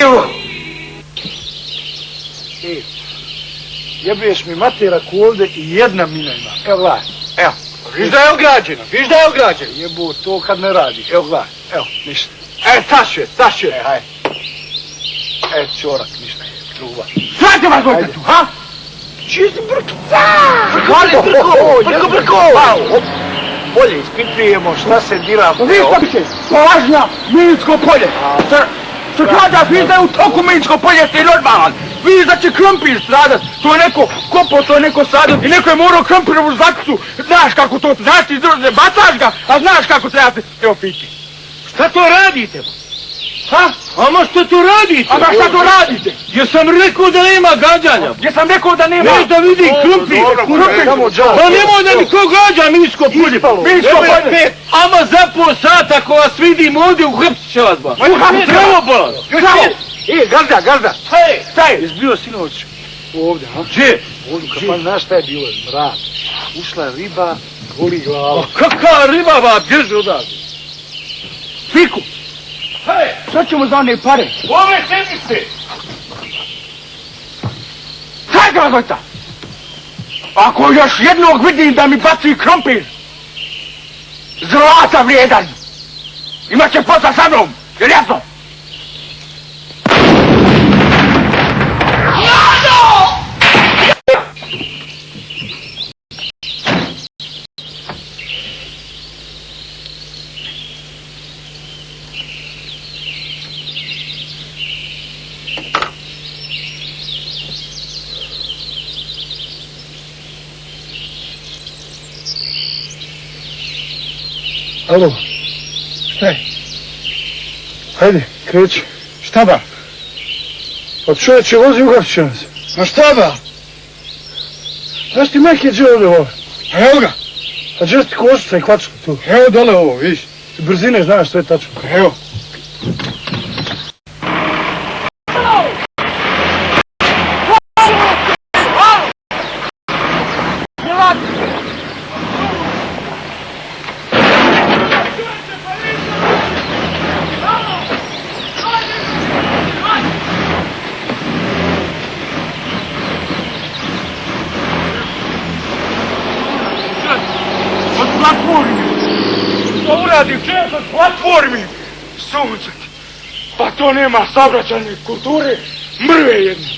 Evo! Jebiješ mi matera ko ovdje i jedna mina ima. Evo gledaj. Evo. Viš da je ograđeno, viš da je ograđeno. Jebu, to kad ne radi. Evo gledaj. Evo, ništa. Stašuje. Hajde. Čorak, ništa. Truba. Sad te vas gojte tu, ha? Čiji si brkica? Brko! Bolje ispitujemo šta se dira. Vi što biće? Polažnja, Minsko polje. Srkađa, viš da je u toku Minsko polje ste normalan. Viš da će krompir stradat. To je neko kopao, to je neko sadio i neko je morao krompirovu zakucu. Znaš kako to, znaš ti ne bacaš ga, a znaš kako treba se... Evo piti. Šta to radite? Ha? Ama što to radite? Ama šta to radite? Jesam rekao da nema gađanja. Jesam rekao da nema... Ne da vidim krompir. Pa nemoj da mi ko gađa Minsko polje. Minsko polje. Ama za pol sata ako vas vidim ovdje uhapsit će vas ba. Treba bolan. Gazda. Šta je? Jesi bio sinoć ovdje, ha? Gdje? Ovdje, pa znaš šta je bilo? Mrak. Ušla je riba, goli glava. Kakva riba ba, bježi odavde. Fiku. Hej, šta ćemo za one pare? Ove sedmice. Hajde vas gojta. Ako još jednog vidim da mi baci krompir, zlata vrijedan, imat će posla sa mnom, jer jasno? Alo, šta je? Hajde, kreći. Šta ba? Pa čovječe, vozi uhapsit će nas. Ma šta ba? Znaš ti majke gdje ovdje ovo? Evo ga. A gdje ti košica i kvačka tu? Evo dole ovo, vidiš. I brzine znaš sve tačno. Evo. Što uradim? Često s platformi? Sunce. Pa to nema saobraćajne kulture. Mrve jedne.